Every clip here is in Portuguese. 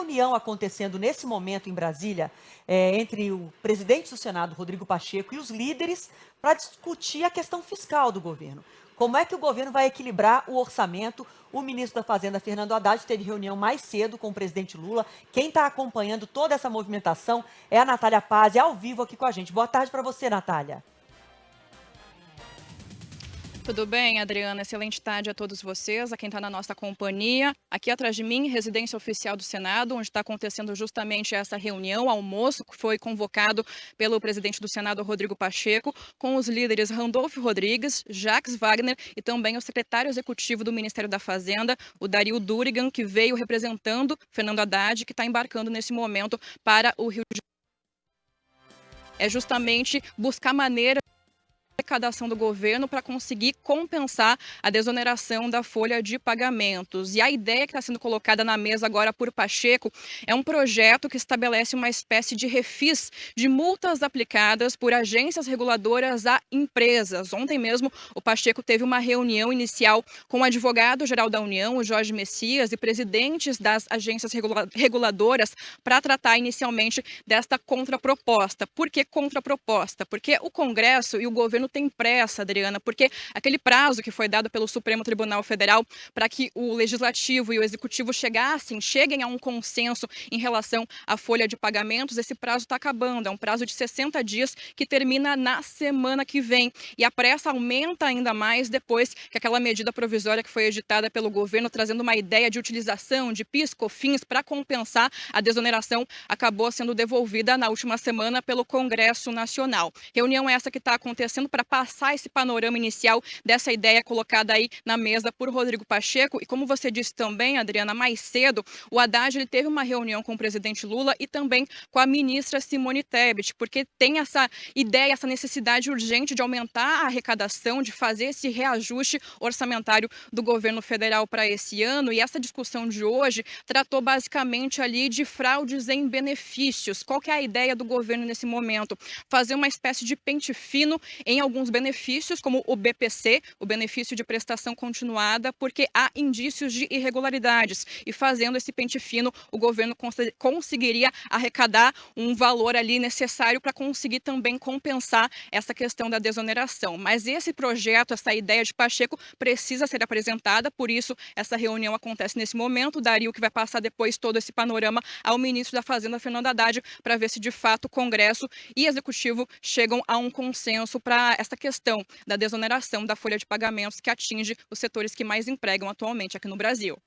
reunião acontecendo nesse momento em Brasília, entre o presidente do Senado, Rodrigo Pacheco, e os líderes para discutir a questão fiscal do governo. Como é que o governo vai equilibrar o orçamento? O ministro da Fazenda, Fernando Haddad, teve reunião mais cedo com o presidente Lula. Quem está acompanhando toda essa movimentação é a Natália Paz, ao vivo aqui com a gente. Boa tarde para você, Natália. Tudo bem, Adriana? Excelente tarde a todos vocês, a quem está na nossa companhia. Aqui atrás de mim, residência oficial do Senado, onde está acontecendo justamente essa reunião, almoço, que foi convocado pelo presidente do Senado, Rodrigo Pacheco, com os líderes Randolfo Rodrigues, Jacques Wagner e também o secretário executivo do Ministério da Fazenda, o Dario Durigan, que veio representando Fernando Haddad, que está embarcando nesse momento para o Rio de Janeiro. É justamente buscar maneiras arrecadação do governo para conseguir compensar a desoneração da folha de pagamentos. E a ideia que está sendo colocada na mesa agora por Pacheco é um projeto que estabelece uma espécie de refis de multas aplicadas por agências reguladoras a empresas. Ontem mesmo, o Pacheco teve uma reunião inicial com o advogado-geral da União, o Jorge Messias, e presidentes das agências reguladoras para tratar inicialmente desta contraproposta. Por que contraproposta? Porque o Congresso e o governo tem pressa, Adriana, porque aquele prazo que foi dado pelo Supremo Tribunal Federal para que o Legislativo e o Executivo cheguem a um consenso em relação à folha de pagamentos, esse prazo está acabando. É um prazo de 60 dias que termina na semana que vem. E a pressa aumenta ainda mais depois que aquela medida provisória que foi editada pelo governo, trazendo uma ideia de utilização de PIS, COFINS para compensar a desoneração, acabou sendo devolvida na última semana pelo Congresso Nacional. Reunião essa que está acontecendo para passar esse panorama inicial dessa ideia colocada aí na mesa por Rodrigo Pacheco. E como você disse também, Adriana, mais cedo, o Haddad ele teve uma reunião com o presidente Lula e também com a ministra Simone Tebet, porque tem essa ideia, essa necessidade urgente de aumentar a arrecadação, de fazer esse reajuste orçamentário do governo federal para esse ano. E essa discussão de hoje tratou basicamente ali de fraudes em benefícios. Qual que é a ideia do governo nesse momento? Fazer uma espécie de pente fino em alguns benefícios, como o BPC, o benefício de prestação continuada, porque há indícios de irregularidades. E fazendo esse pente fino, o governo conseguiria arrecadar um valor ali necessário para conseguir também compensar essa questão da desoneração. Mas esse projeto, essa ideia de Pacheco, precisa ser apresentada, por isso essa reunião acontece nesse momento. O Dario que vai passar depois todo esse panorama ao ministro da Fazenda, Fernando Haddad, para ver se de fato o Congresso e Executivo chegam a um consenso para essa questão da desoneração da folha de pagamentos que atinge os setores que mais empregam atualmente aqui no Brasil.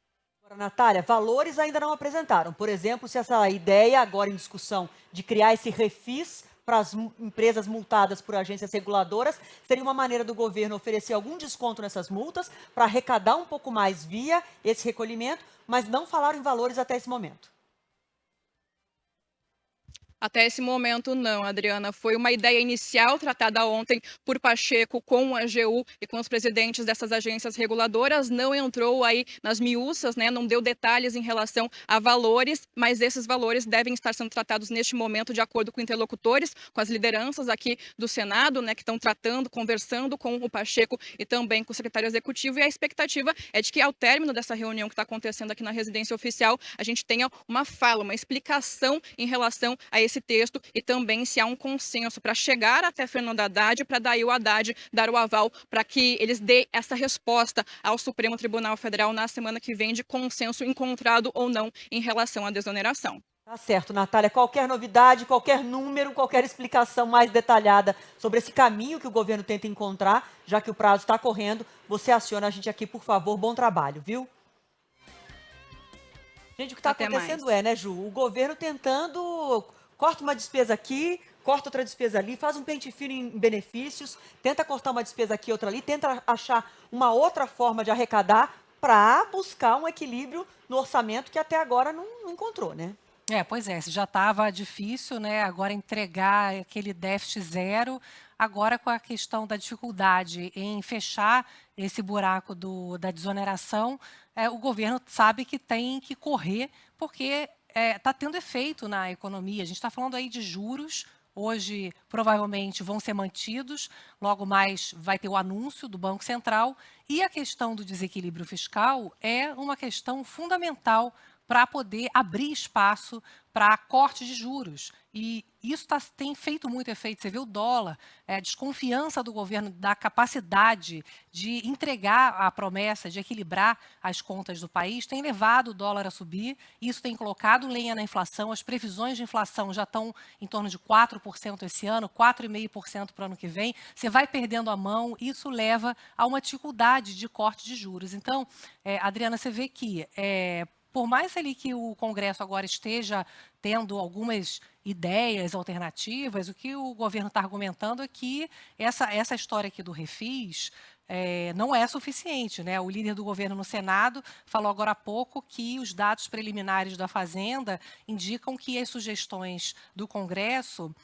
Agora, Natália, valores ainda não apresentaram. Por exemplo, se essa ideia agora em discussão de criar esse refis para as empresas multadas por agências reguladoras, seria uma maneira do governo oferecer algum desconto nessas multas para arrecadar um pouco mais via esse recolhimento, mas não falaram em valores até esse momento. Até esse momento, não, Adriana. Foi uma ideia inicial tratada ontem por Pacheco com a AGU e com os presidentes dessas agências reguladoras. Não entrou aí nas miúças, né? Não deu detalhes em relação a valores, mas esses valores devem estar sendo tratados neste momento de acordo com interlocutores, com as lideranças aqui do Senado, né? Que estão tratando, conversando com o Pacheco e também com o secretário executivo. E a expectativa é de que, ao término dessa reunião que está acontecendo aqui na residência oficial, a gente tenha uma fala, uma explicação em relação a esse texto e também se há um consenso para chegar até Fernando Haddad, para daí o Haddad dar o aval para que eles dê essa resposta ao Supremo Tribunal Federal na semana que vem de consenso encontrado ou não em relação à desoneração. Tá certo, Natália. Qualquer novidade, qualquer número, qualquer explicação mais detalhada sobre esse caminho que o governo tenta encontrar, já que o prazo está correndo, você aciona a gente aqui, por favor. Bom trabalho, viu? Gente, o que está Até mais. acontecendo né, Ju? O governo tentando, corta uma despesa aqui, corta outra despesa ali, faz um pente fino em benefícios, tenta cortar uma despesa aqui, outra ali, tenta achar uma outra forma de arrecadar para buscar um equilíbrio no orçamento que até agora não encontrou, né? Pois é, se já estava difícil, né, agora entregar aquele déficit zero, agora com a questão da dificuldade em fechar esse buraco da desoneração, o governo sabe que tem que correr, porque está tendo efeito na economia. A gente está falando aí de juros, hoje provavelmente vão ser mantidos, logo mais vai ter o anúncio do Banco Central, e a questão do desequilíbrio fiscal é uma questão fundamental para poder abrir espaço para corte de juros. E isso tem feito muito efeito. Você vê o dólar, a desconfiança do governo da capacidade de entregar a promessa de equilibrar as contas do país, tem levado o dólar a subir. Isso tem colocado lenha na inflação. As previsões de inflação já estão em torno de 4% esse ano, 4,5% para o ano que vem. Você vai perdendo a mão, isso leva a uma dificuldade de corte de juros. Então, Adriana, você vê que por mais ali que o Congresso agora esteja tendo algumas ideias alternativas, o que o governo está argumentando é que essa história aqui do refis não é suficiente, né? O líder do governo no Senado falou agora há pouco que os dados preliminares da Fazenda indicam que as sugestões do Congresso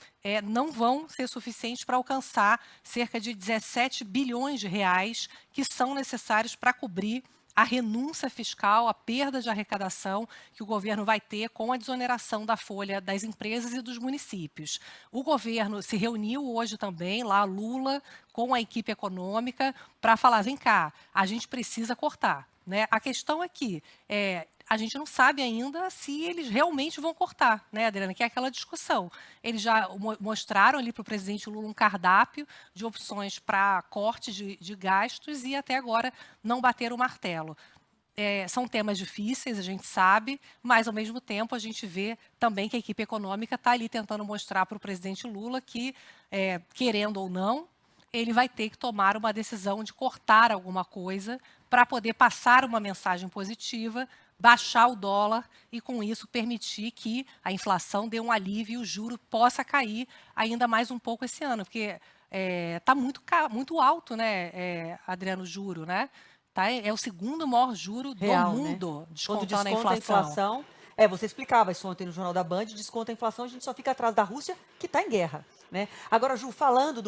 não vão ser suficientes para alcançar cerca de 17 bilhões de reais que são necessários para cobrir a renúncia fiscal, a perda de arrecadação que o governo vai ter com a desoneração da folha das empresas e dos municípios. O governo se reuniu hoje também, lá Lula, com a equipe econômica, para falar, vem cá, a gente precisa cortar. Né? A questão é que a gente não sabe ainda se eles realmente vão cortar, né, Adriana? Que é aquela discussão. Eles já mostraram ali para o presidente Lula um cardápio de opções para corte de gastos e até agora não bateram o martelo. São temas difíceis, a gente sabe, mas ao mesmo tempo a gente vê também que a equipe econômica está ali tentando mostrar para o presidente Lula que, querendo ou não, ele vai ter que tomar uma decisão de cortar alguma coisa para poder passar uma mensagem positiva, baixar o dólar e, com isso, permitir que a inflação dê um alívio e o juro possa cair ainda mais um pouco esse ano, porque está muito alto, né, Adriano, o juro, né? Tá, é o segundo maior juro Real, do né? mundo, Quando descontando a desconta a inflação. inflação, você explicava isso ontem no Jornal da Band, desconta a inflação, a gente só fica atrás da Rússia, que está em guerra, né? Agora, Ju, falando